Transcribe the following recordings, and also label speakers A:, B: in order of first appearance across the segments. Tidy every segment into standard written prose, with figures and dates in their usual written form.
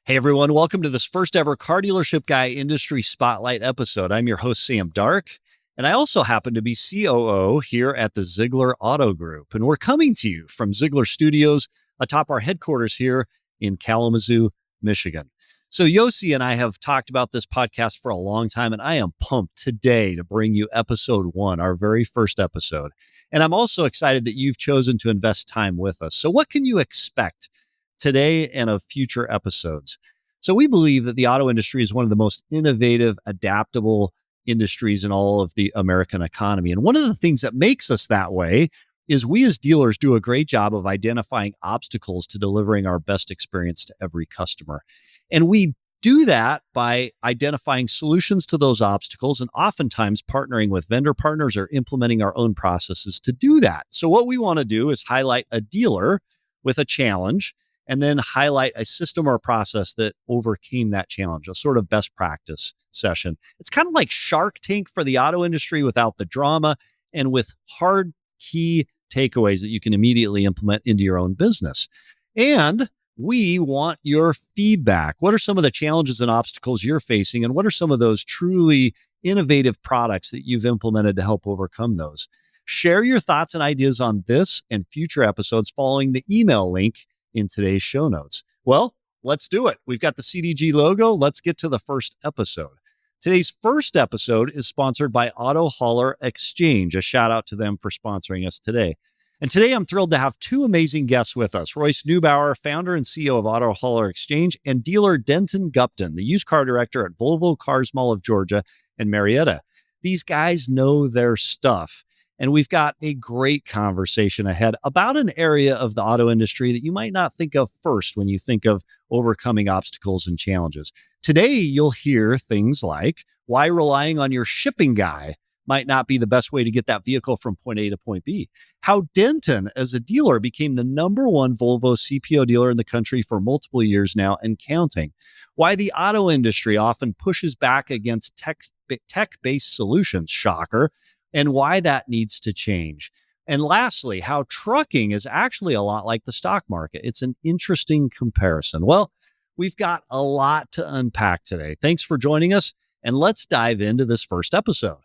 A: Hey everyone, welcome to this first ever Car Dealership Guy Industry Spotlight episode. I'm your host, Sam Dark, and I also happen to be COO here at the Ziegler Auto Group. And we're coming to you from Ziegler Studios atop our headquarters here in Kalamazoo, Michigan. So Yossi and I have talked about this podcast for a long time, and I am pumped today to bring you episode 1, our very first episode. And I'm also excited that you've chosen to invest time with us. So what can you expect today and of future episodes? So we believe that the auto industry is one of the most innovative, adaptable industries in all of the American economy. And one of the things that makes us that way is we as dealers do a great job of identifying obstacles to delivering our best experience to every customer. And we do that by identifying solutions to those obstacles and oftentimes partnering with vendor partners or implementing our own processes to do that. So what we want to do is highlight a dealer with a challenge and then highlight a system or process that overcame that challenge, a sort of best practice session. It's kind of like Shark Tank for the auto industry without the drama and with hard key takeaways that you can immediately implement into your own business. And we want your feedback. What are some of the challenges and obstacles you're facing? And what are some of those truly innovative products that you've implemented to help overcome those? Share your thoughts and ideas on this and future episodes following the email link in today's show notes. Well, let's do it. We've got the CDG logo. Let's get to the first episode. Today's first episode is sponsored by Auto Hauler Exchange. A shout out to them for sponsoring us today. And today I'm thrilled to have two amazing guests with us. Royce Neubauer, founder and CEO of Auto Hauler Exchange, and dealer Denton Gupton, the used car director at Volvo Cars Mall of Georgia and Marietta. These guys know their stuff. And we've got a great conversation ahead about an area of the auto industry that you might not think of first when you think of overcoming obstacles and challenges. Today, you'll hear things like why relying on your shipping guy might not be the best way to get that vehicle from point A to point B. How Denton, as a dealer, became the number one Volvo CPO dealer in the country for multiple years now and counting. Why the auto industry often pushes back against tech-based solutions, shocker, and why that needs to change. And lastly, how trucking is actually a lot like the stock market. It's an interesting comparison. Well, we've got a lot to unpack today. Thanks for joining us, and let's dive into this first episode.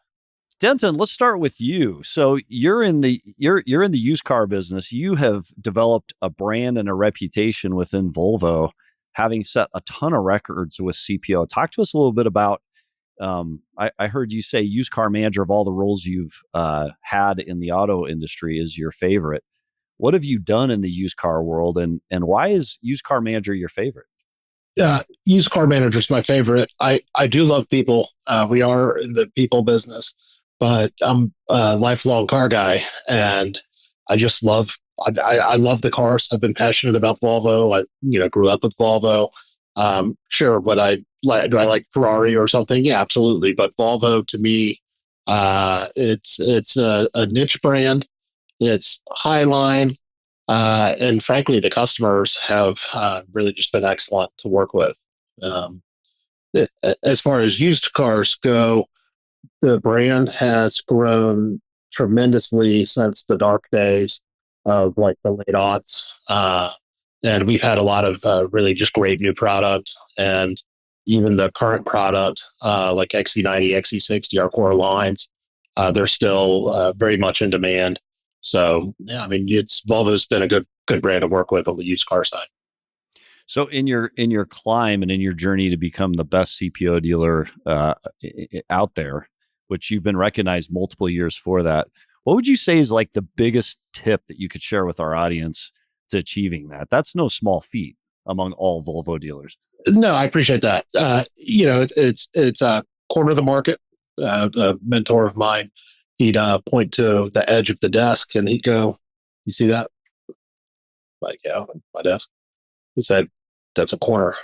A: Denton, let's start with you. So you're in the used car business. You have developed a brand and a reputation within Volvo, having set a ton of records with CPO. Talk to us a little bit about I heard you say used car manager of all the roles you've had in the auto industry is your favorite. What have you done in the used car world, and why is used car manager your favorite?
B: Used car manager is my favorite. I do love people. We are in the people business, but I'm a lifelong car guy, and I just love. I love the cars. I've been passionate about Volvo. I grew up with Volvo. Sure, but do I like Ferrari or something? Yeah, absolutely. But Volvo to me, it's a niche brand. It's high line, and frankly, the customers have really just been excellent to work with. Um, as far as used cars go, the brand has grown tremendously since the dark days of like the late aughts. And we've had a lot of really just great new product, and even the current product, like XC90, XC60, our core lines, they're still very much in demand. So yeah, I mean, it's Volvo's been a good brand to work with on the used car side.
A: So in your climb and in your journey to become the best CPO dealer out there, which you've been recognized multiple years for that, what would you say is like the biggest tip that you could share with our audience to achieving that? That's no small feat among all Volvo dealers.
B: No, I appreciate that. It's a corner of the market. A mentor of mine, he'd point to the edge of the desk, and he'd go, "You see that?" Like, yeah, my desk. He said, "That's a corner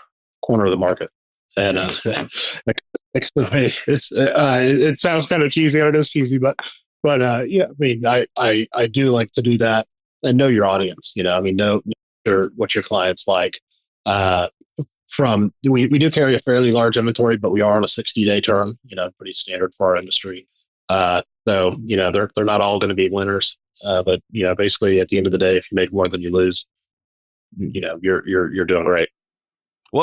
B: of the market." And it sounds kind of cheesy, or it is cheesy, but yeah, I mean, I do like to do that and know your audience. I mean, know what your clients like. We do carry a fairly large inventory, but we are on a 60-day term, pretty standard for our industry. So, they're not all going to be winners. But, basically at the end of the day, if you make more than you lose, you're doing great.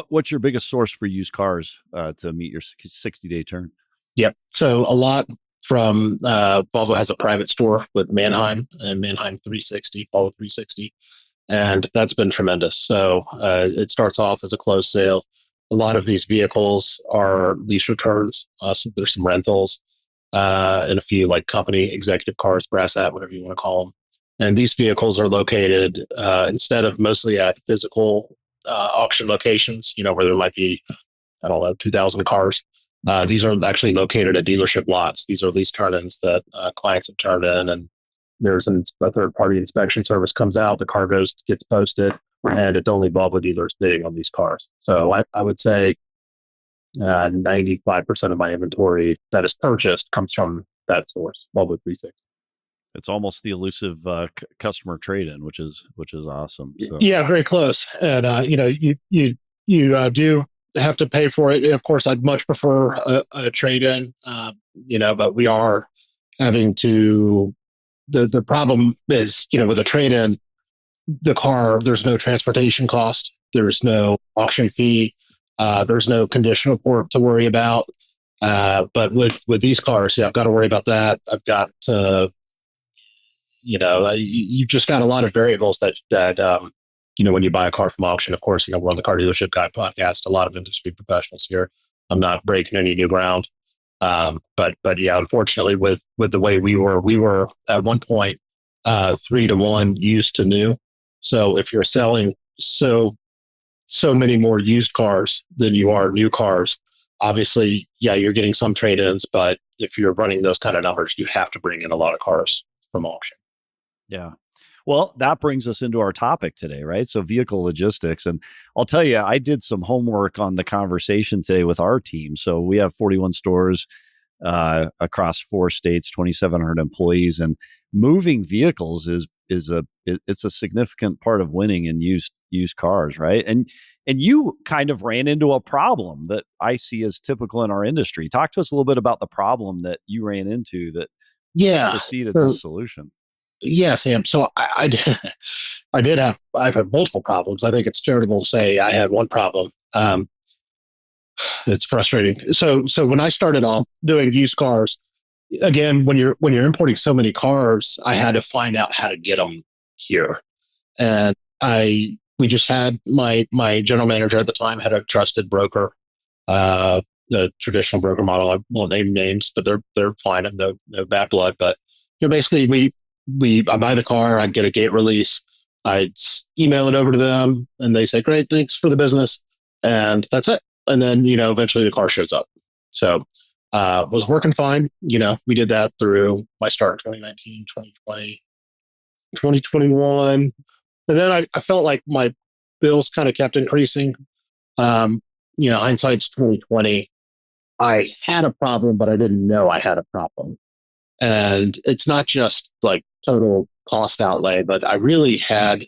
A: What's your biggest source for used cars to meet your 60-day turn?
B: Yep. So a lot from Volvo has a private store with Mannheim and Mannheim 360, Volvo 360, and that's been tremendous. So it starts off as a closed sale. A lot of these vehicles are lease returns. So there's some rentals and a few like company executive cars, brass at, whatever you want to call them. And these vehicles are located instead of mostly at physical auction locations, where there might be, I don't know, 2,000 cars. These are actually located at dealership lots. These are lease turn-ins that clients have turned in, and there's a third-party inspection service comes out, the car gets posted, and it's only Volvo dealers bidding on these cars. So I would say 95% of my inventory that is purchased comes from that source, Volvo 360.
A: It's almost the elusive customer trade-in, which is awesome. So.
B: Yeah, very close. And you do have to pay for it. Of course, I'd much prefer a trade-in. But we are having to. The problem is, with a trade-in, the car, there's no transportation cost, there's no auction fee, there's no condition report to worry about. But with these cars, I've got to worry about that. I've got to. You've just got a lot of variables that when you buy a car from auction. Of course, we're on the Car Dealership Guy podcast, a lot of industry professionals here. I'm not breaking any new ground. But yeah, unfortunately, with the way we were at one point 3-to-1 used to new. So if you're selling so many more used cars than you are new cars, obviously, yeah, you're getting some trade-ins. But if you're running those kind of numbers, you have to bring in a lot of cars from auction.
A: Yeah. Well, that brings us into our topic today, right? So vehicle logistics. And I'll tell you, I did some homework on the conversation today with our team. So we have 41 stores across 4 states, 2,700 employees, and moving vehicles it's a significant part of winning in used cars, right? And you kind of ran into a problem that I see as typical in our industry. Talk to us a little bit about the problem that you ran into that preceded the solution.
B: Yeah, Sam. So I've had multiple problems. I think it's charitable to say I had one problem. It's frustrating. So when I started off doing used cars, again, when you're importing so many cars, I had to find out how to get them here. And we just had my general manager at the time had a trusted broker, the traditional broker model. I won't name names, but they're fine. No bad blood. But basically I buy the car, I get a gate release, I email it over to them, and they say, "Great, thanks for the business," and that's it. And then eventually the car shows up. So was working fine. We did that through my start in 2019, 2020, 2021, and then I felt like my bills kind of kept increasing. Hindsight's 2020. I had a problem, but I didn't know I had a problem. And it's not just like total cost outlay, but I really had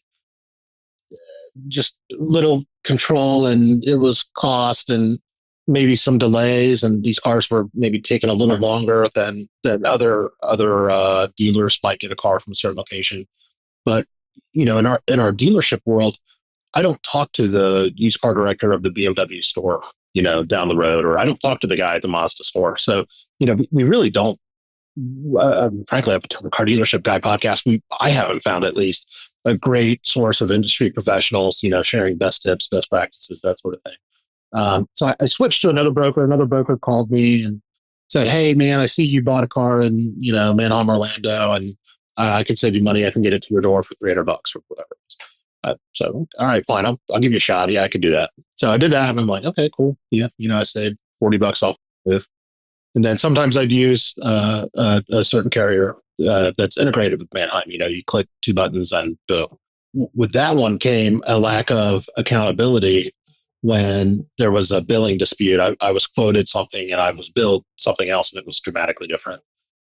B: just little control, and it was cost and maybe some delays. And these cars were maybe taking a little longer than other dealers might get a car from a certain location. But in our dealership world, I don't talk to the used car director of the BMW store, down the road, or I don't talk to the guy at the Mazda store. So, we really don't. Frankly, up until the Car Dealership Guy podcast, I haven't found at least a great source of industry professionals, sharing best tips, best practices, that sort of thing. So I switched to another broker. Another broker called me and said, "Hey, man, I see you bought a car in, Mannheim, Orlando, and I can save you money. I can get it to your door for $300 or whatever." So, all right, fine. I'll give you a shot. Yeah, I could do that. So I did that, and I'm like, okay, cool. Yeah, I saved $40 off with. And then sometimes I'd use a certain carrier that's integrated with Mannheim. You click 2 buttons and boom. With that one came a lack of accountability when there was a billing dispute. I was quoted something and I was billed something else, and it was dramatically different.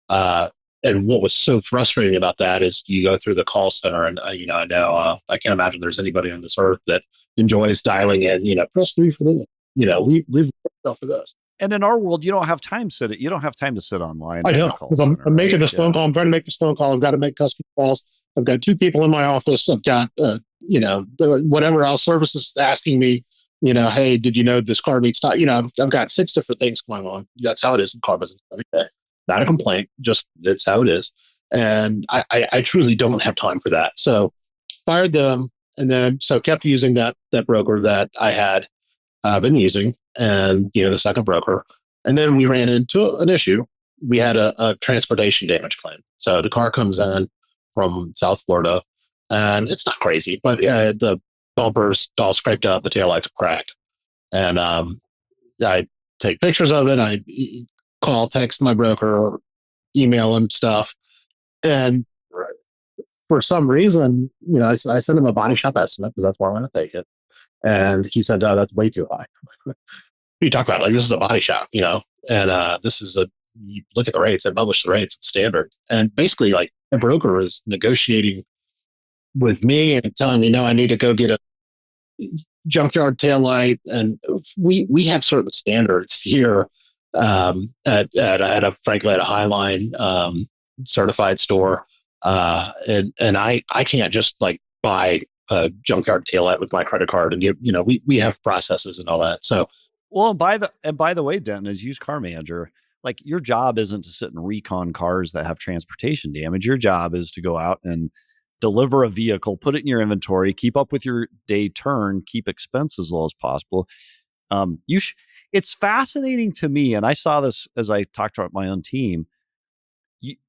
B: And what was so frustrating about that is you go through the call center, and I can't imagine there's anybody on this earth that enjoys dialing in. Press 3 for this. Leave stuff for this.
A: And in our world, you don't have time to sit online.
B: I don't, because I'm making this phone call. I'm trying to make this phone call. I've got to make customer calls. I've got 2 people in my office. I've got, whatever else services asking me Hey, did you know this car needs time? I've got six different things going on. That's how it is in car business. Okay. Not a complaint, just it's how it is. And I truly don't have time for that. So fired them, and then so kept using that broker that I had been using, and the second broker. And then we ran into an issue. We had a transportation damage claim. So the car comes in from South Florida, and it's not crazy, but the bumpers all scraped up, the taillights are cracked, and I take pictures of it. I call, text my broker, email him stuff, and for some reason, I sent him a body shop estimate because that's where I'm going to take it, and he said, "Oh, that's way too high." You talk about, like, this is a body shop, and this is you look at the rates and publish the rates, it's standard. And basically, like, a broker is negotiating with me and telling me, no, I need to go get a junkyard taillight. And we have certain standards here frankly, at a Highline certified store. And I can't just like buy a junkyard taillight with my credit card and we have processes and all that. So,
A: well, and by the way, Denton, as used car manager, like, your job isn't to sit and recon cars that have transportation damage. Your job is to go out and deliver a vehicle, put it in your inventory, keep up with your day turn, keep expenses low as possible. You It's fascinating to me, and I saw this as I talked to my own team.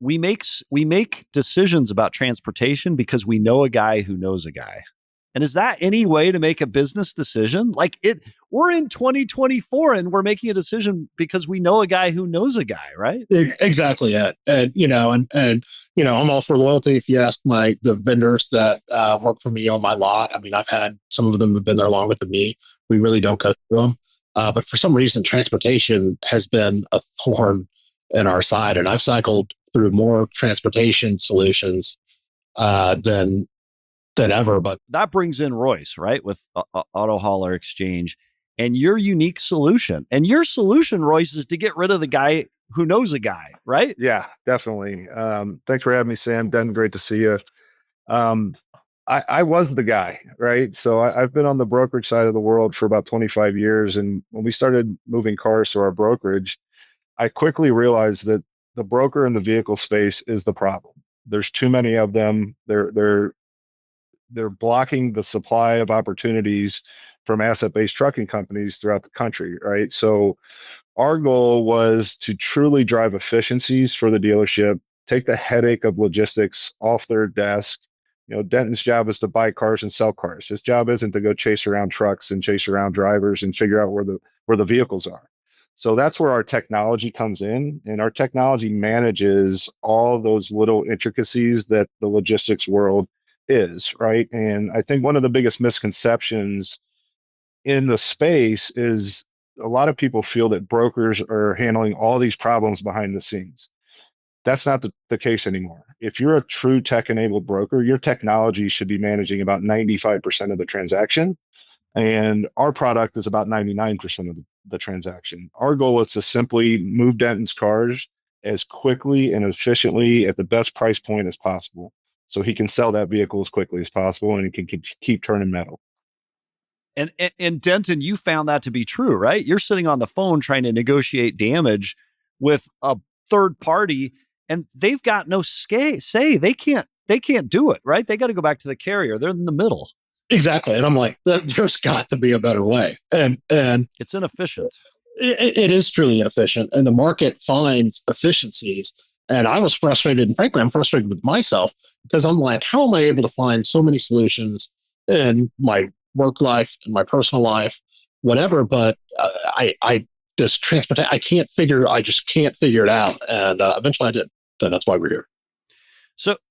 A: We make decisions about transportation because we know a guy who knows a guy. And is that any way to make a business decision? We're in 2024 and we're making a decision because we know a guy who knows a guy, right?
B: Exactly it. And I'm all for loyalty. If you ask the vendors that work for me on my lot, I mean, I've had some of them have been there longer than me. We really don't go through them. But for some reason, transportation has been a thorn in our side. And I've cycled through more transportation solutions than ever. But
A: that brings in Royce, right? With Auto Hauler Exchange and your unique solution. And your solution, Royce, is to get rid of the guy who knows a guy, right?
C: Yeah, definitely. Thanks for having me, Sam. Den, great to see you. Um, I was the guy, right? So I've been on the brokerage side of the world for about 25 years. And when we started moving cars to our brokerage, I quickly realized that the broker in the vehicle space is the problem. There's too many of them. They're blocking the supply of opportunities from asset-based trucking companies throughout the country, right? So our goal was to truly drive efficiencies for the dealership, take the headache of logistics off their desk. Denton's job is to buy cars and sell cars. His job isn't to go chase around trucks and chase around drivers and figure out where the vehicles are. So that's where our technology comes in, and our technology manages all those little intricacies that the logistics world is, right? And I think one of the biggest misconceptions in the space is a lot of people feel that brokers are handling all these problems behind the scenes. That's not the case anymore. If you're a true tech-enabled broker, your technology should be managing about 95% of the transaction, and our product is about 99% of the transaction. Our goal is to simply move Denton's cars as quickly and efficiently at the best price point as possible, so he can sell that vehicle as quickly as possible and he can keep turning metal.
A: And Denton, you found that to be true, right? You're sitting on the phone trying to negotiate damage with a third party, and they've got no say. They can't do it, right? They got to go back to the carrier. They're in the middle.
B: exactly. And I'm like, there's got to be a better way. And
A: It's inefficient.
B: it is truly inefficient, and the market finds efficiencies. And I was frustrated, and frankly, I'm frustrated with myself because I'm like, how am I able to find so many solutions in my work life, in my personal life, whatever? But I this transportation, I just can't figure it out. And eventually I did. So that's why we're here.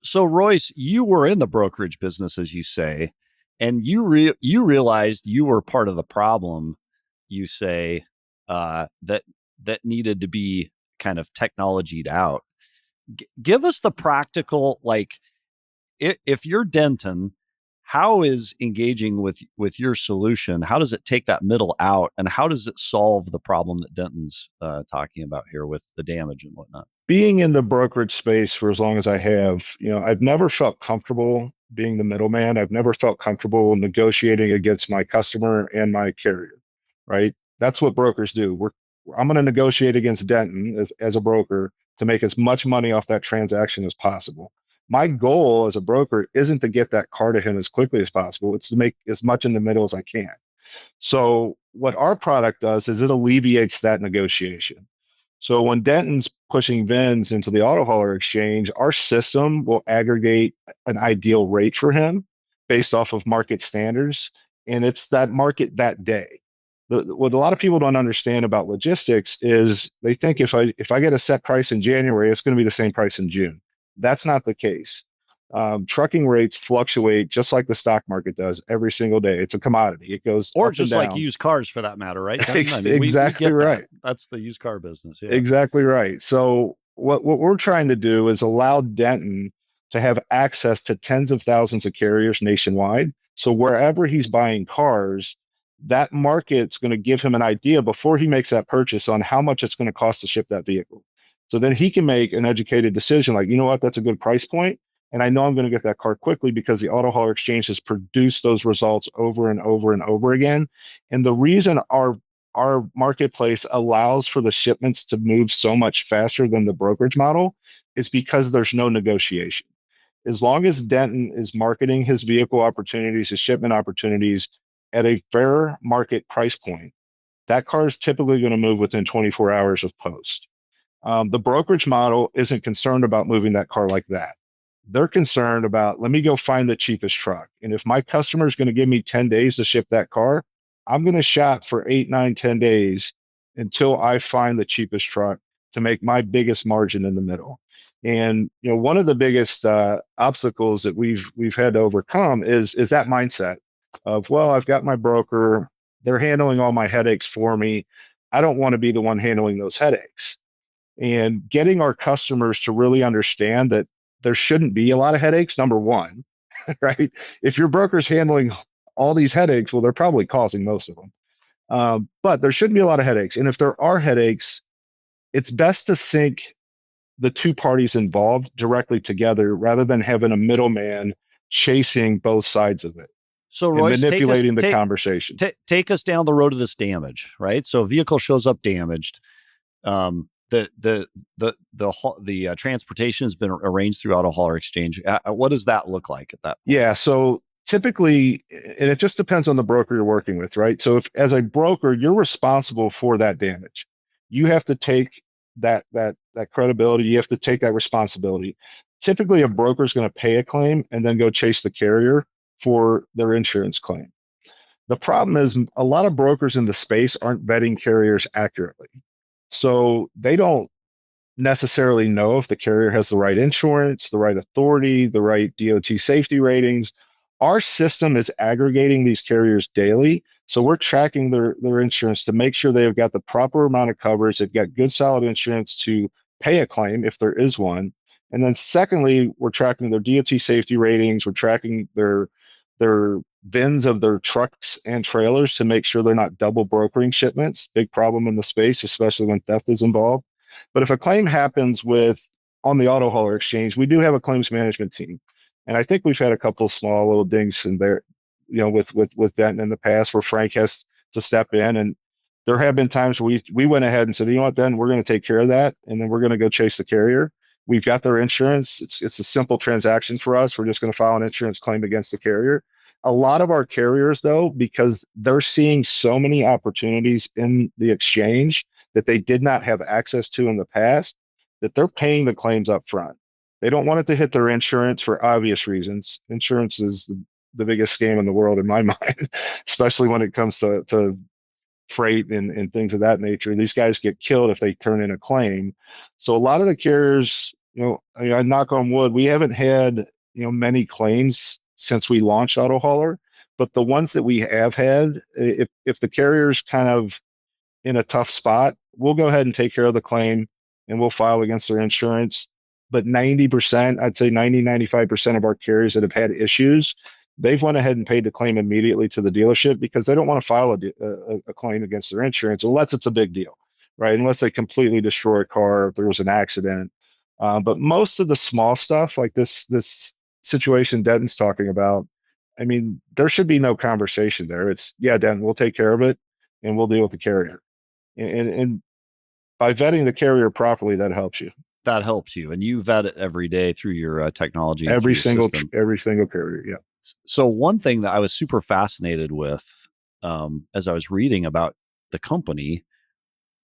A: So Royce, you were in the brokerage business, as you say, and you realized you were part of the problem. You say that needed to be kind of technologied out. Give us the practical, like, if you're Denton, how is engaging with your solution? How does it take that middle out, and how does it solve the problem that Denton's talking about here with the damage and whatnot?
C: being in the brokerage space for as long as I have, I've never felt comfortable being the middleman. I've never felt comfortable negotiating against my customer and my carrier, right? That's what brokers do. I'm going to negotiate against Denton as a broker to make as much money off that transaction as possible. My goal as a broker isn't to get that car to him as quickly as possible. It's to make as much in the middle as I can. So what our product does is it alleviates that negotiation. So when Denton's pushing VINs into the auto hauler exchange, our system will aggregate an ideal rate for him based off of market standards. And it's that market that day. What a lot of people don't understand about logistics is they think if I get a set price in January, it's going to be the same price in June. That's not the case. Trucking rates fluctuate just like the stock market does every single day. It's a commodity. It goes
A: or
C: up
A: just
C: and
A: like
C: down.
A: used cars for that matter, right? I mean,
C: Exactly
A: we get
C: right.
A: that. That's the used car business. Yeah.
C: Exactly right. So what we're trying to do is allow Denton to have access to tens of thousands of carriers nationwide. So wherever he's buying cars, that market's going to give him an idea before he makes that purchase on how much it's going to cost to ship that vehicle. So then he can make an educated decision like, you know what, that's a good price point. And I know I'm going to get that car quickly because the auto hauler exchange has produced those results over and over and over again. And the reason our marketplace allows for the shipments to move so much faster than the brokerage model is because there's no negotiation. As long as Denton is marketing his vehicle opportunities, his shipment opportunities at a fair market price point, that car is typically going to move within 24 hours of post. The brokerage model isn't concerned about moving that car like that. They're concerned about, let me go find the cheapest truck. And if my customer is going to give me 10 days to ship that car, I'm going to shop for 8, 9, 10 days until I find the cheapest truck to make my biggest margin in the middle. And one of the biggest obstacles that we've had to overcome is that mindset of, well, I've got my broker, they're handling all my headaches for me. I don't want to be the one handling those headaches. And getting our customers to really understand that there shouldn't be a lot of headaches, number one, right? If your broker's handling all these headaches, well, they're probably causing most of them. But there shouldn't be a lot of headaches. And if there are headaches, it's best to sync the two parties involved directly together rather than having a middleman chasing both sides of it.
A: So
C: and
A: Royce,
C: manipulating the conversation.
A: Take us down the road of this damage, right? So a vehicle shows up damaged. The transportation has been arranged through auto hauler exchange. What does that look like at that point?
C: Yeah. So typically, and it just depends on the broker you're working with, right? So if as a broker, you're responsible for that damage, you have to take that credibility. You have to take that responsibility. Typically, a broker is going to pay a claim and then go chase the carrier for their insurance claim. The problem is a lot of brokers in the space aren't vetting carriers accurately. So they don't necessarily know if the carrier has the right insurance, the right authority, the right DOT safety ratings. Our system is aggregating these carriers daily. So we're tracking their insurance to make sure they've got the proper amount of coverage. They've got good, solid insurance to pay a claim if there is one. And then secondly, we're tracking their DOT safety ratings. We're tracking their VINs of their trucks and trailers to make sure they're not double brokering shipments. Big problem in the space, especially when theft is involved. But if a claim happens on the auto hauler exchange, we do have a claims management team. And I think we've had a couple of small little dings in there, with Denton in the past where Frank has to step in. And there have been times where we went ahead and said, you know what, Denton, we're going to take care of that. And then we're going to go chase the carrier. We've got their insurance. It's a simple transaction for us. We're just going to file an insurance claim against the carrier. A lot of our carriers, though, because they're seeing so many opportunities in the exchange that they did not have access to in the past, that they're paying the claims up front. They don't want it to hit their insurance for obvious reasons. Insurance is the biggest scam in the world in my mind, especially when it comes to freight and things of that nature. These guys get killed if they turn in a claim. So a lot of the carriers, I knock on wood, we haven't had, many claims since we launched Auto Hauler, but the ones that we have had, if the carrier's kind of in a tough spot, we'll go ahead and take care of the claim and we'll file against their insurance. But 90%, I'd say 95% of our carriers that have had issues, they've went ahead and paid the claim immediately to the dealership because they don't want to file a claim against their insurance unless it's a big deal, right? Unless they completely destroy a car, if there was an accident. But most of the small stuff, like this situation Denton's talking about, I mean, there should be no conversation there. It's yeah, Denton, we'll take care of it, and we'll deal with the carrier. And by vetting the carrier properly, that helps you.
A: That helps you, and you vet it every day through your technology and through
C: Every
A: your
C: single
A: system.
C: every single carrier, yeah.
A: So one thing that I was super fascinated with, as I was reading about the company,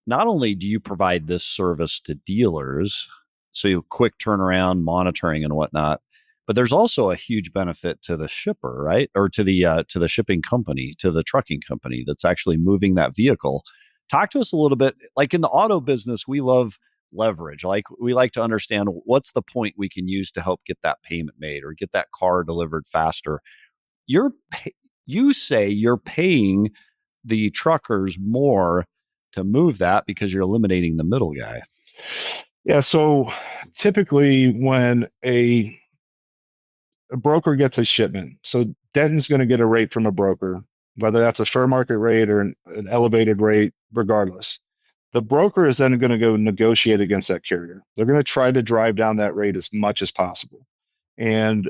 A: not only do you provide this service to dealers, so you quick turnaround, monitoring, and whatnot, but there's also a huge benefit to the shipper, right? Or to the shipping company, to the trucking company that's actually moving that vehicle. Talk to us a little bit. Like in the auto business, we love leverage. Like we like to understand what's the point we can use to help get that payment made or get that car delivered faster. You're you say you're paying the truckers more to move that because you're eliminating the middle guy.
C: Yeah, so typically when a broker gets a shipment, so Denton's going to get a rate from a broker, whether that's a fair market rate or an elevated rate, regardless. The broker is then going to go negotiate against that carrier. They're going to try to drive down that rate as much as possible. And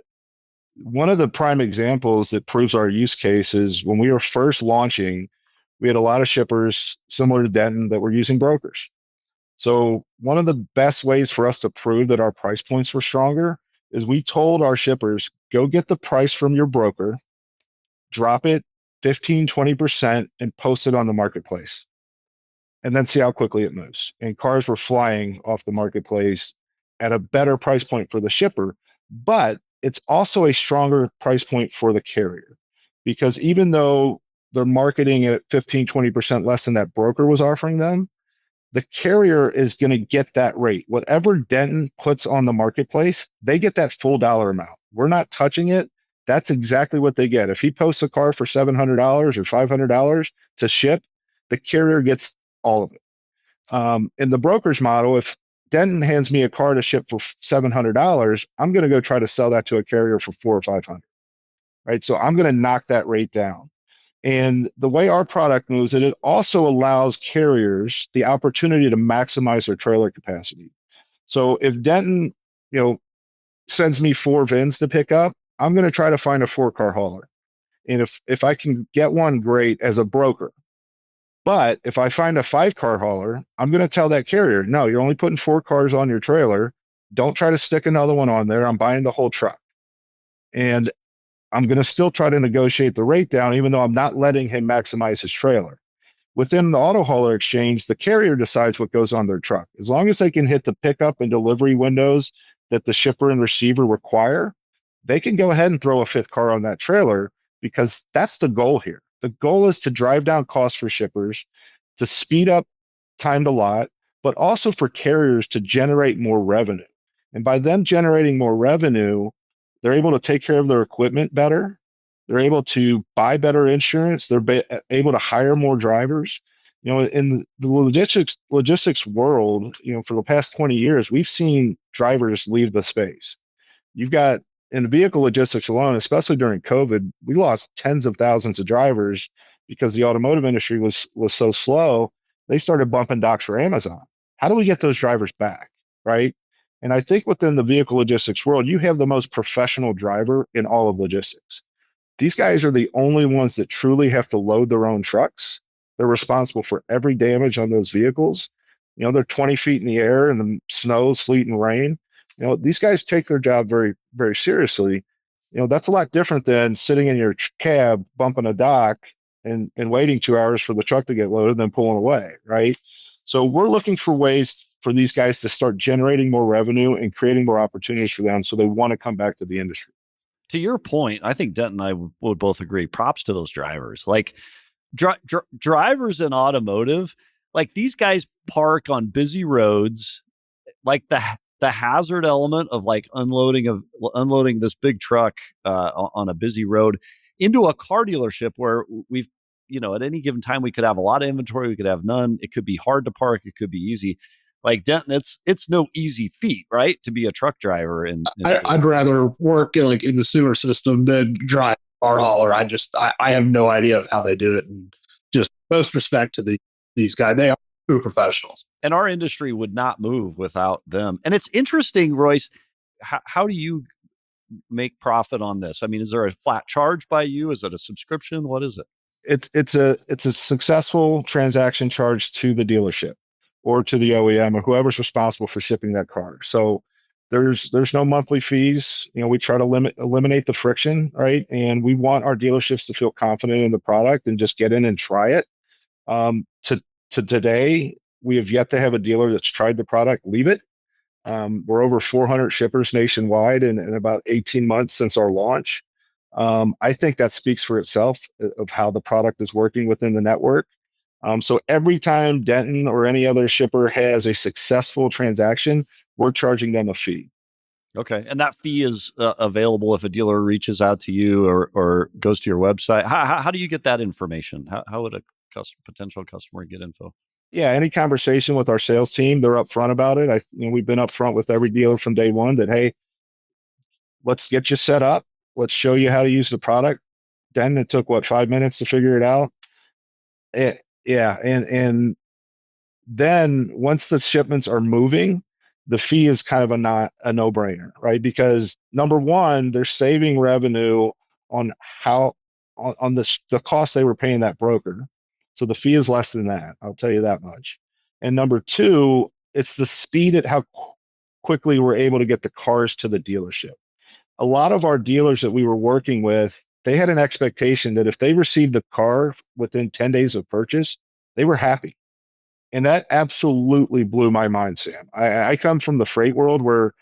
C: one of the prime examples that proves our use case is when we were first launching, we had a lot of shippers similar to Denton that were using brokers. So one of the best ways for us to prove that our price points were stronger is we told our shippers, go get the price from your broker, drop it 15, 20% and post it on the marketplace. And then see how quickly it moves. And cars were flying off the marketplace at a better price point for the shipper, but it's also a stronger price point for the carrier because even though they're marketing at 15, 20% less than that broker was offering them, the carrier is going to get that rate. Whatever Denton puts on the marketplace, they get that full dollar amount. We're not touching it. That's exactly what they get. If he posts a car for $700 or $500 to ship, the carrier gets all of it. In the broker's model, if Denton hands me a car to ship for $700, I'm going to go try to sell that to a carrier for 400 or 500. Right. So I'm going to knock that rate down. And the way our product moves, it also allows carriers the opportunity to maximize their trailer capacity. So if Denton, sends me 4 VINs to pick up, I'm going to try to find a 4-car hauler. And if I can get one, great, as a broker. But if I find a 5-car hauler, I'm going to tell that carrier, no, you're only putting 4 cars on your trailer. Don't try to stick another one on there. I'm buying the whole truck. And I'm going to still try to negotiate the rate down, even though I'm not letting him maximize his trailer. Within the auto hauler exchange, the carrier decides what goes on their truck. As long as they can hit the pickup and delivery windows that the shipper and receiver require, they can go ahead and throw a 5th car on that trailer because that's the goal here. The goal is to drive down costs for shippers, to speed up time to lot, but also for carriers to generate more revenue. And by them generating more revenue, they're able to take care of their equipment better. They're able to buy better insurance. They're able to hire more drivers. In the logistics world, for the past 20 years, we've seen drivers leave the space. You've got in vehicle logistics alone, especially during COVID, we lost tens of thousands of drivers because the automotive industry was so slow. They started bumping docks for Amazon. How do we get those drivers back? Right. And I think within the vehicle logistics world, you have the most professional driver in all of logistics. These guys are the only ones that truly have to load their own trucks. They're responsible for every damage on those vehicles. They're 20 feet in the air in the snow, sleet, and rain. These guys take their job very, very seriously. That's a lot different than sitting in your cab, bumping a dock and waiting 2 hours for the truck to get loaded, then pulling away. Right. So we're looking for ways for these guys to start generating more revenue and creating more opportunities for them. So they want to come back to the industry.
A: To your point, I think Dent and I would both agree. Props to those drivers. Like drivers in automotive, like these guys park on busy roads, like the hazard element of like unloading this big truck on a busy road into a car dealership where we've at any given time we could have a lot of inventory, we could have none. It could be hard to park, it could be easy. Like Denton, it's no easy feat, right, to be a truck driver. And
B: I'd rather work in the sewer system than drive a car hauler. I have no idea of how they do it. And just most respect to these guys. true professionals.
A: And our industry would not move without them. And it's interesting, Royce, how do you make profit on this? I mean, is there a flat charge by you? Is it a subscription? What is it?
C: It's a successful transaction charge to the dealership or to the OEM or whoever's responsible for shipping that car. So there's no monthly fees. We try to eliminate the friction, right? And we want our dealerships to feel confident in the product and just get in and try it. To today, we have yet to have a dealer that's tried the product leave it. We're over 400 shippers nationwide in about 18 months since our launch. I think that speaks for itself of how the product is working within the network. So every time Denton or any other shipper has a successful transaction, we're charging them a fee.
A: Okay. And that fee is available if a dealer reaches out to you or goes to your website. How do you get that information? How would a potential customer get info?
C: Yeah, any conversation with our sales team, they're upfront about it. We've been upfront with every dealer from day one that, hey, let's get you set up. Let's show you how to use the product. Then it took 5 minutes to figure it out. Yeah, and then once the shipments are moving, the fee is kind of a no-brainer, right? Because number one, they're saving revenue on the cost they were paying that broker. So the fee is less than that. I'll tell you that much. And number two, it's the speed at how quickly we're able to get the cars to the dealership. A lot of our dealers that we were working with, they had an expectation that if they received the car within 10 days of purchase, they were happy. And that absolutely blew my mind, Sam. I come from the freight world where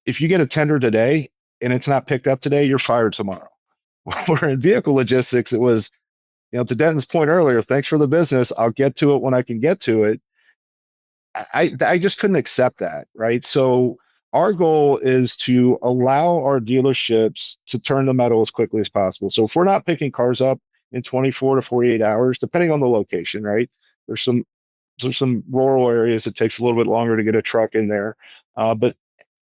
C: if you get a tender today and it's not picked up today, you're fired tomorrow. Where in vehicle logistics, it was, to Denton's point earlier, thanks for the business. I'll get to it when I can get to it. I just couldn't accept that, right? So our goal is to allow our dealerships to turn the metal as quickly as possible. So if we're not picking cars up in 24 to 48 hours, depending on the location, right? There's some rural areas it takes a little bit longer to get a truck in there, but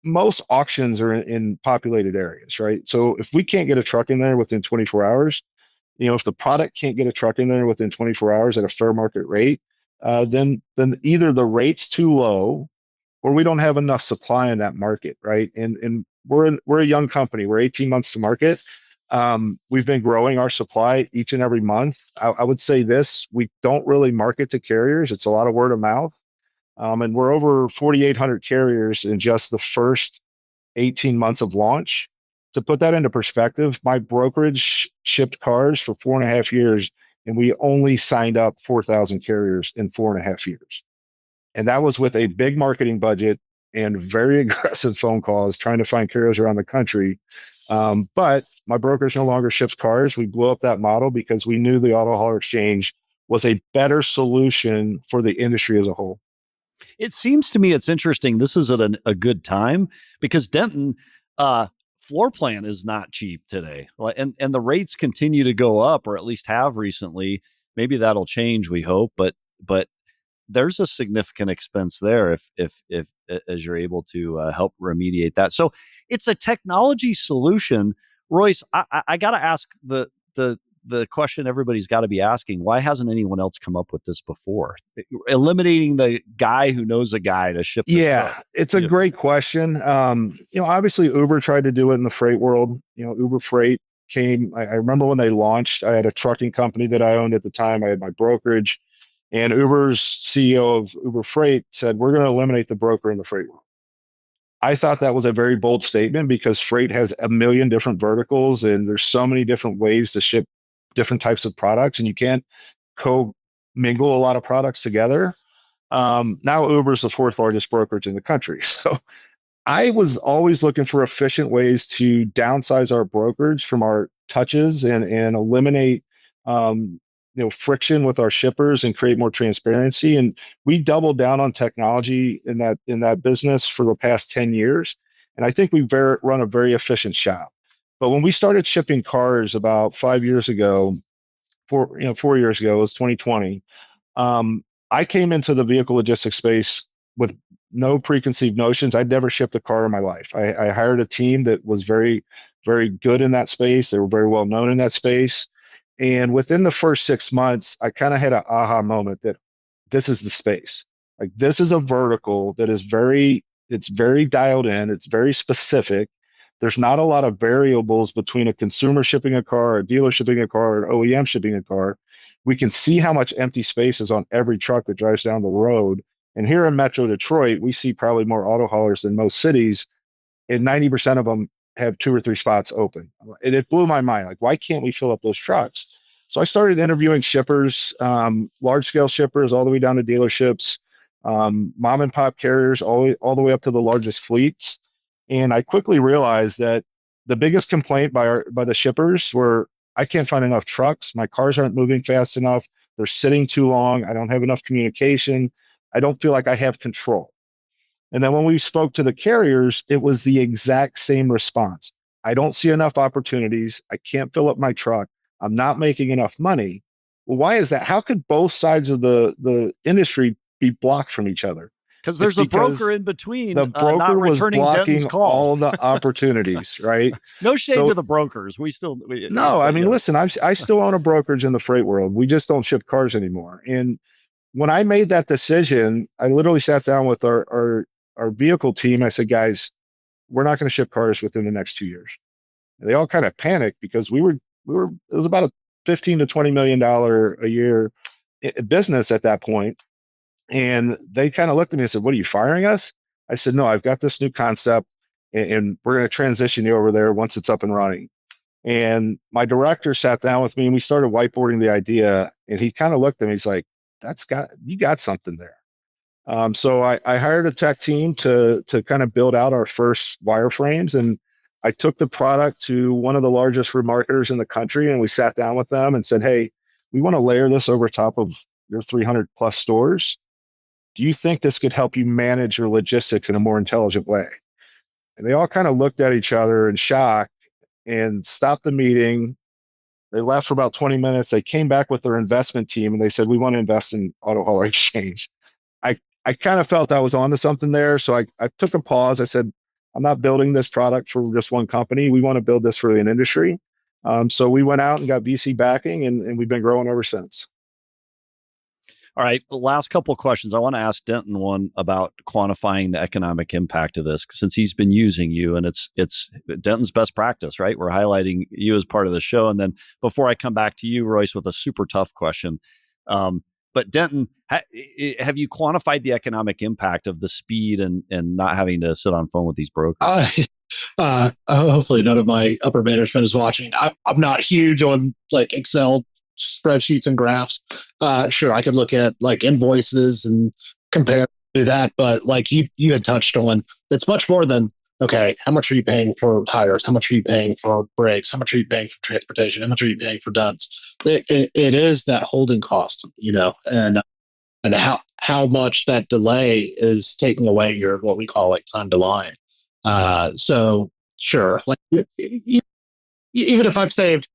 C: most auctions are in populated areas, right? So if we can't get a truck in there within 24 hours, if the product can't get a truck in there within 24 hours at a fair market rate, then either the rate's too low or we don't have enough supply in that market, right? And we're a young company. We're 18 months to market. We've been growing our supply each and every month. I would say this: we don't really market to carriers. It's a lot of word of mouth, and we're over 4,800 carriers in just the first 18 months of launch. To put that into perspective, my brokerage shipped cars for 4.5 years, and we only signed up 4,000 carriers in 4.5 years. And that was with a big marketing budget and very aggressive phone calls trying to find carriers around the country. But my brokerage no longer ships cars. We blew up that model because we knew the auto hauler exchange was a better solution for the industry as a whole.
A: It seems to me it's interesting. This is at a good time because Denton floor plan is not cheap today, and the rates continue to go up, or at least have recently. Maybe that'll change, we hope, but there's a significant expense there if as you're able to help remediate that. So it's a technology solution. Royce, I got to ask the question everybody's got to be asking: why hasn't anyone else come up with this before? Eliminating the guy who knows a guy to ship this truck.
C: It's a great question. Obviously Uber tried to do it in the freight world. Uber Freight came. I remember when they launched. I had a trucking company that I owned at the time. I had my brokerage. And Uber's CEO of Uber Freight said, we're going to eliminate the broker in the freight world. I thought that was a very bold statement because freight has a million different verticals and there's so many different ways to ship different types of products, and you can't co-mingle a lot of products together. Now Uber's the fourth largest brokerage in the country. So I was always looking for efficient ways to downsize our brokerage from our touches and eliminate friction with our shippers and create more transparency. And we doubled down on technology in that business for the past 10 years. And I think we run a very efficient shop. But when we started shipping cars about 5 years ago, 4 years ago, it was 2020. I came into the vehicle logistics space with no preconceived notions. I'd never shipped a car in my life. I hired a team that was very, very good in that space. They were very well known in that space. And within the first 6 months, I kind of had an aha moment that this is the space. Like this is a vertical that is it's very dialed in. It's very specific. There's not a lot of variables between a consumer shipping a car, a dealer shipping a car, or an OEM shipping a car. We can see how much empty space is on every truck that drives down the road. And here in Metro Detroit, we see probably more auto haulers than most cities, and 90% of them have 2 or 3 spots open. And it blew my mind. Like, why can't we fill up those trucks? So I started interviewing shippers, large scale shippers, all the way down to dealerships, mom and pop carriers, all the way up to the largest fleets. And I quickly realized that the biggest complaint by the shippers were, I can't find enough trucks. My cars aren't moving fast enough. They're sitting too long. I don't have enough communication. I don't feel like I have control. And then when we spoke to the carriers, it was the exact same response. I don't see enough opportunities. I can't fill up my truck. I'm not making enough money. Well, why is that? How could both sides of the industry be blocked from each other?
A: Because there's a broker in between.
C: The broker
A: not
C: was blocking all the opportunities, right?
A: No shade to the brokers.
C: I mean, listen, I still own a brokerage in the freight world. We just don't ship cars anymore. And when I made that decision, I literally sat down with our vehicle team. I said, guys, we're not going to ship cars within the next 2 years. And they all kind of panicked because it was about a $15 to $20 million a year business at that point. And they kind of looked at me and said, what, are you firing us? I said, no, I've got this new concept and we're going to transition you over there once it's up and running. And my director sat down with me and we started whiteboarding the idea. And he kind of looked at me. He's like, you got something there. So I hired a tech team to kind of build out our first wireframes. And I took the product to one of the largest remarketers in the country. And we sat down with them and said, hey, we want to layer this over top of your 300 plus stores. Do you think this could help you manage your logistics in a more intelligent way? And they all kind of looked at each other in shock and stopped the meeting. They left for about 20 minutes. They came back with their investment team and they said, we want to invest in Auto Hauler Exchange. I kind of felt I was onto something there. So I took a pause. I said, I'm not building this product for just one company. We want to build this for an industry. So we went out and got VC backing and we've been growing ever since.
A: All right. The last couple of questions. I want to ask Denton one about quantifying the economic impact of this, since he's been using you and it's Denton's best practice, right? We're highlighting you as part of the show. And then before I come back to you, Royce, with a super tough question. But Denton, have you quantified the economic impact of the speed and not having to sit on phone with these brokers?
B: Hopefully none of my upper management is watching. I'm not huge on like Excel spreadsheets and graphs. Sure, I could look at like invoices and compare to that, but like you had touched on, it's much more than, okay, how much are you paying for tires? How much are you paying for brakes? How much are you paying for transportation? How much are you paying for dunts? It is that holding cost, and how much that delay is taking away your, what we call like time to line. So sure, like even if I've saved,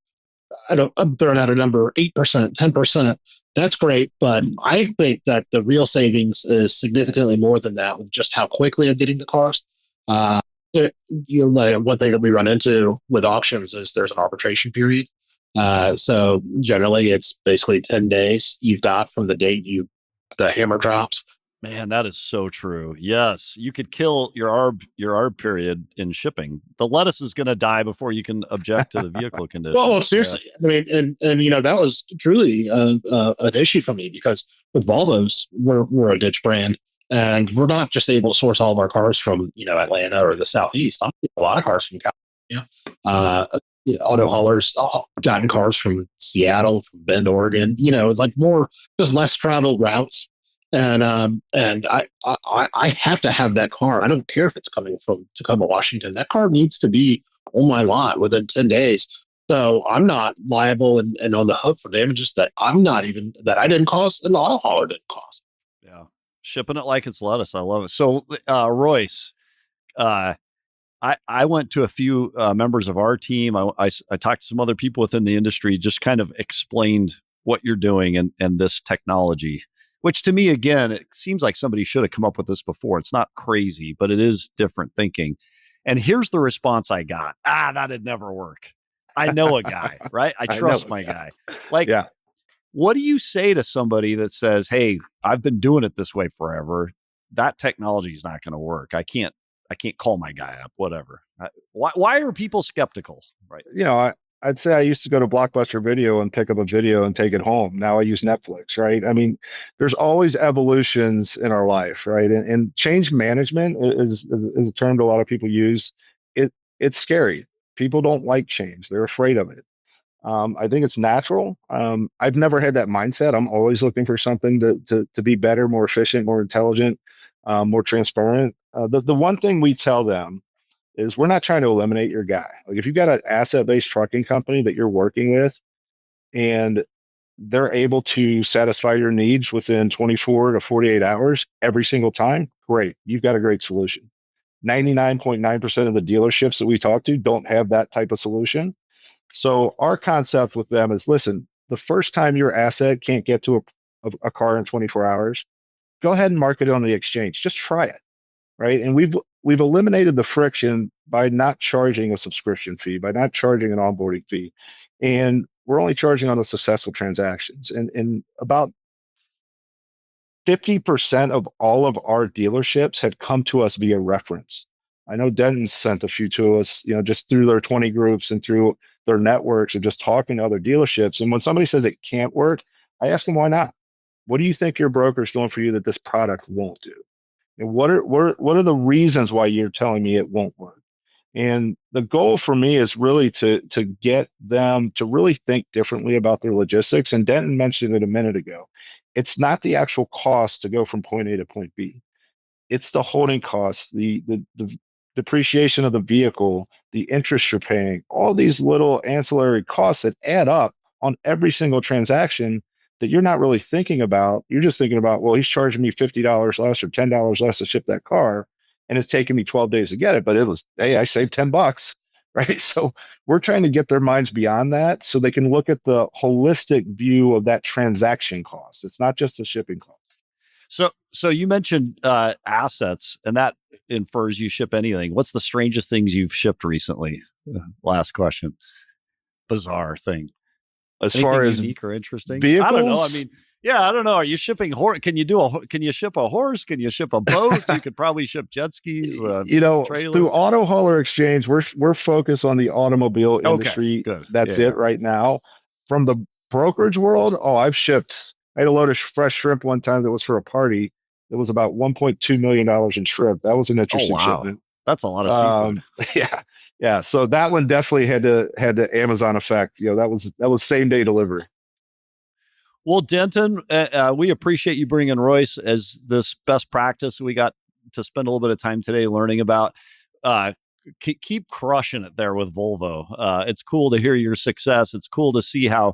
B: I'm throwing out a number, 8%, 10%, that's great. But I think that the real savings is significantly more than that with just how quickly I'm getting the cars. One thing that we run into with auctions is there's an arbitration period. So generally it's basically 10 days you've got from the date the hammer drops.
A: Man, that is so true. Yes, you could kill your arb period in shipping. The lettuce is going to die before you can object to the vehicle condition.
B: Well, seriously, yeah. I mean, and that was truly an issue for me because with Volvos, we're a niche brand, and we're not just able to source all of our cars from Atlanta or the Southeast. I'm getting a lot of cars from California. Auto haulers gotten cars from Seattle, from Bend, Oregon. Like more just less traveled routes. And I have to have that car. I don't care if it's coming from Tacoma, Washington. That car needs to be on my lot within 10 days. So I'm not liable and on the hook for damages that I didn't cause and the auto hauler didn't cause.
A: Yeah. Shipping it like it's lettuce. I love it. So, Royce, I went to a few members of our team. I talked to some other people within the industry, just kind of explained what you're doing and this technology. Which to me, again, it seems like somebody should have come up with this before. It's not crazy, but it is different thinking. And here's the response I got. That'd never work. I know a guy, right? I trust my guy. Like, yeah. What do you say to somebody that says, "Hey, I've been doing it this way forever. That technology is not going to work. I can't call my guy up, whatever." Why are people skeptical? Right.
C: I'd say I used to go to Blockbuster Video and pick up a video and take it home. Now I use Netflix, right? I mean, there's always evolutions in our life, right? And change management is a term that a lot of people use. It's scary. People don't like change. They're afraid of it. I think it's natural. I've never had that mindset. I'm always looking for something to be better, more efficient, more intelligent, more transparent. The one thing we tell them is we're not trying to eliminate your guy. Like if you've got an asset-based trucking company that you're working with and they're able to satisfy your needs within 24 to 48 hours every single time, great. You've got a great solution. 99.9% of the dealerships that we talk to don't have that type of solution. So our concept with them is, listen, the first time your asset can't get to a car in 24 hours, go ahead and mark it on the exchange. Just try it, right? And we've eliminated the friction by not charging a subscription fee, by not charging an onboarding fee, and we're only charging on the successful transactions. And about 50% of all of our dealerships have come to us via reference. I know Denton sent a few to us, just through their 20 groups and through their networks and just talking to other dealerships. And when somebody says it can't work, I ask them, why not? What do you think your broker is doing for you that this product won't do? And what are the reasons why you're telling me it won't work? And the goal for me is really to get them to really think differently about their logistics. And Denton mentioned it a minute ago. It's not the actual cost to go from point A to point B. It's the holding costs, the depreciation of the vehicle, the interest you're paying, all these little ancillary costs that add up on every single transaction that you're not really thinking about. You're just thinking about, well, he's charging me $50 less or $10 less to ship that car, and it's taking me 12 days to get it. But it was, hey, I saved $10, right? So we're trying to get their minds beyond that so they can look at the holistic view of that transaction cost. It's not just the shipping cost.
A: So you mentioned assets, and that infers you ship anything. What's the strangest things you've shipped recently? Last question. Bizarre thing.
C: As
A: Anything
C: far as
A: unique or interesting?
C: vehicles,
A: I don't know. I mean, yeah, I don't know. Are you shipping horse? Can you ship a horse? Can you ship a boat? You could probably ship jet skis, trailer.
C: through Auto Hauler Exchange, we're focused on the automobile industry.
A: Good.
C: That's it right now. From the brokerage world, I've shipped. I had a load of fresh shrimp one time that was for a party. It was about $1.2 million in shrimp. That was an interesting shipment.
A: That's a lot of seafood.
C: Yeah. So that one definitely had the Amazon effect. That was same day delivery.
A: Well, Denton, we appreciate you bringing Royce as this best practice. We got to spend a little bit of time today learning about. Keep crushing it there with Volvo. It's cool to hear your success. It's cool to see how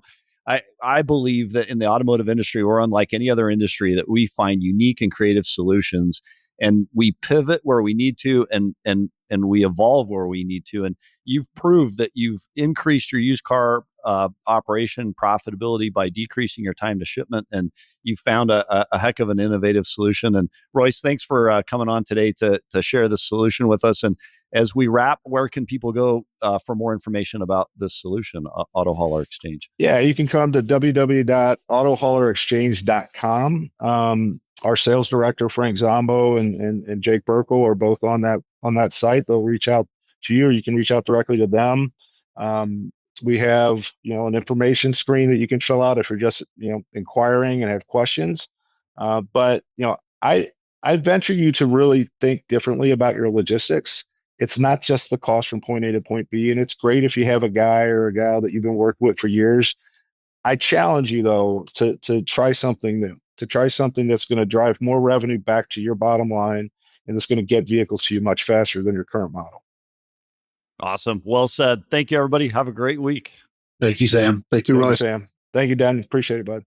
A: I believe that in the automotive industry, we're unlike any other industry, that we find unique and creative solutions, and we pivot where we need to, and we evolve where we need to. And you've proved that you've increased your used car operation profitability by decreasing your time to shipment, and you found a heck of an innovative solution. And Royce, thanks for coming on today to share this solution with us. And as we wrap, where can people go for more information about this solution, Auto Hauler Exchange?
C: Yeah, you can come to www.autohaulerexchange.com. Our sales director, Frank Zombo, and Jake Burkle are both on that site. They'll reach out to you, or you can reach out directly to them. We have, an information screen that you can fill out if you're just, inquiring and have questions. But I venture you to really think differently about your logistics. It's not just the cost from point A to point B. And it's great if you have a guy or a gal that you've been working with for years. I challenge you, though, to try something new, to try something that's going to drive more revenue back to your bottom line, and it's going to get vehicles to you much faster than your current model.
A: Awesome. Well said. Thank you, everybody. Have a great week.
B: Thank you, Sam. Thank you, Royce.
C: Sam. Thank you, Dan. Appreciate it, bud.